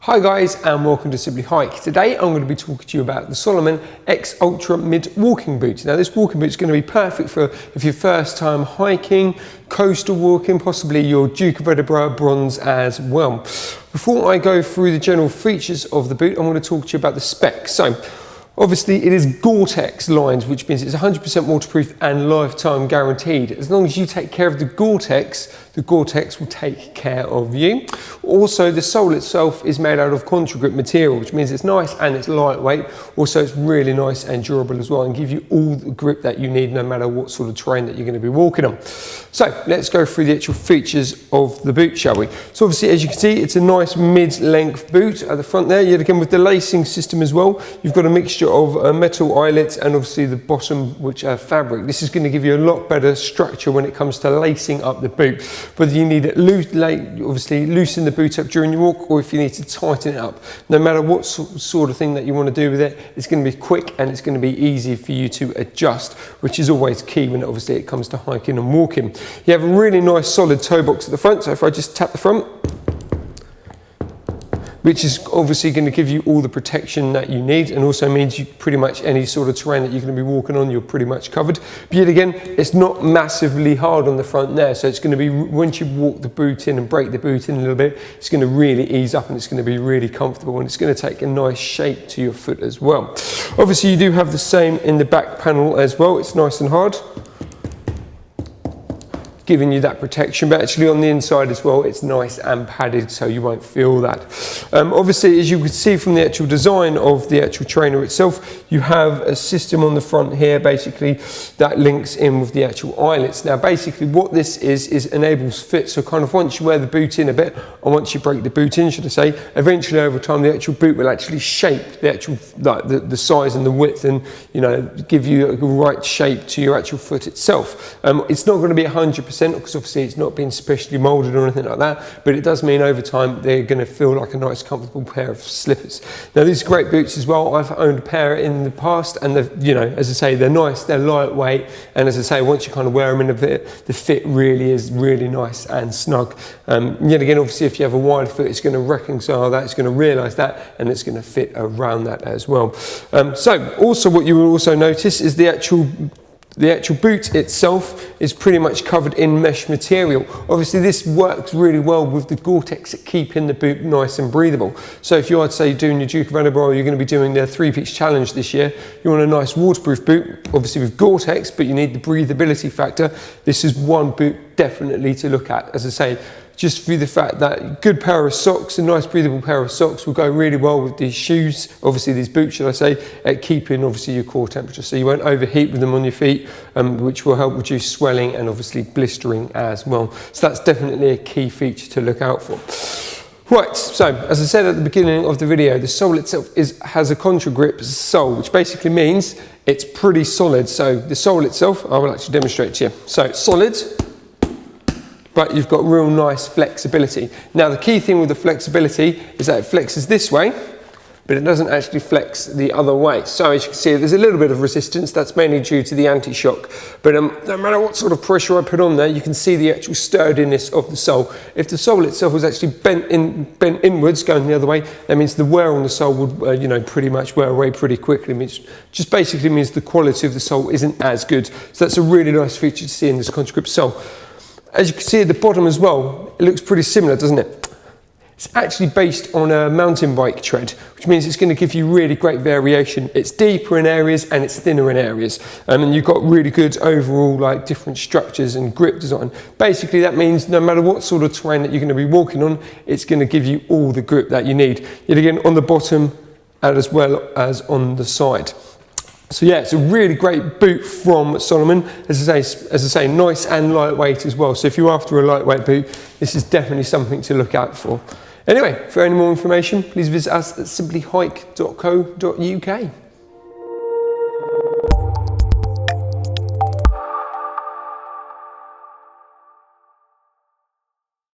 Hi guys and welcome to Simply Hike. Today I'm going to be talking to you about the Salomon X Ultra Mid walking boot. Now this walking boot is going to be perfect for if you're first time hiking, coastal walking, possibly your Duke of Edinburgh bronze as well. Before I go through the general features of the boot, I'm going to talk to you about the specs. So obviously it is Gore-Tex lines, which means it's 100% waterproof and lifetime guaranteed. As long as you take care of the Gore-Tex will take care of you. Also, the sole itself is made out of contra-grip material, which means it's nice and it's lightweight. Also, it's really nice and durable as well and give you all the grip that you need no matter what sort of terrain that you're going to be walking on. So let's go through the actual features of the boot, shall we? So obviously, as you can see, it's a nice mid-length boot at the front there. Yet again, with the lacing system as well, you've got a mixture of metal eyelets and obviously the bottom, which are fabric. This is going to give you a lot better structure when it comes to lacing up the boot. Whether you need it loose, obviously loosen the boot up during your walk, or if you need to tighten it up. No matter what sort of thing that you want to do with it, it's going to be quick and it's going to be easy for you to adjust, which is always key when obviously it comes to hiking and walking. You have a really nice solid toe box at the front, so if I just tap the front, which is obviously going to give you all the protection that you need, and also means you pretty much any sort of terrain that you're going to be walking on, you're pretty much covered. But yet again, it's not massively hard on the front there, so it's going to be, once you walk the boot in and break the boot in a little bit, it's going to really ease up and it's going to be really comfortable, and it's going to take a nice shape to your foot as well. Obviously you do have the same in the back panel as well. It's nice and hard, giving you that protection, but actually on the inside as well, it's nice and padded, so you won't feel that. Obviously, as you can see from the actual design of the actual trainer itself, you have a system on the front here, basically, that links in with the actual eyelets. Now, basically what this is enables fit, so kind of once you wear the boot in a bit, or once you break the boot in, should I say, eventually over time, the actual boot will actually shape the actual, like the size and the width, and, you know, give you a right shape to your actual foot itself. It's not going to be 100%, because obviously it's not been specially molded or anything like that, but it does mean over time they're going to feel like a nice comfortable pair of slippers. Now these are great boots as well. I've owned a pair in the past, and they're, you know, as I say, they're nice, they're lightweight, and as I say, once you kind of wear them in a bit, the fit really is really nice and snug. Yet again, obviously if you have a wide foot, it's going to reconcile that, it's going to realise that, and it's going to fit around that as well. So also what you will also notice is the actual boot itself is pretty much covered in mesh material. Obviously this works really well with the Gore-Tex at keeping the boot nice and breathable. So if you are, say, doing your Duke of Edinburgh, you're going to be doing their 3-pitch challenge this year, you want a nice waterproof boot, obviously with Gore-Tex, but you need the breathability factor. This is one boot definitely to look at, as I say, just through the fact that a good pair of socks, a nice breathable pair of socks will go really well with these shoes, obviously these boots, should I say, at keeping obviously your core temperature, so you won't overheat with them on your feet, which will help reduce swelling and obviously blistering as well. So that's definitely a key feature to look out for. Right, so as I said at the beginning of the video, the sole itself has a contra grip sole, which basically means it's pretty solid. So the sole itself, I will actually demonstrate to you. So it's solid, but you've got real nice flexibility. Now the key thing with the flexibility is that it flexes this way, but it doesn't actually flex the other way. So as you can see, there's a little bit of resistance. That's mainly due to the anti-shock. But no matter what sort of pressure I put on there, you can see the actual sturdiness of the sole. If the sole itself was actually bent inwards, going the other way, that means the wear on the sole would, you know, pretty much wear away pretty quickly. It just basically means the quality of the sole isn't as good. So that's a really nice feature to see in this contra grip sole. As you can see at the bottom as well, it looks pretty similar, doesn't it? It's actually based on a mountain bike tread, which means it's going to give you really great variation. It's deeper in areas and it's thinner in areas. And you've got really good overall, like, different structures and grip design. Basically, that means no matter what sort of terrain that you're going to be walking on, it's going to give you all the grip that you need. Yet again, on the bottom and as well as on the side. So yeah, it's a really great boot from Salomon. As I say, nice and lightweight as well. So if you're after a lightweight boot, this is definitely something to look out for. Anyway, for any more information, please visit us at simplyhike.co.uk.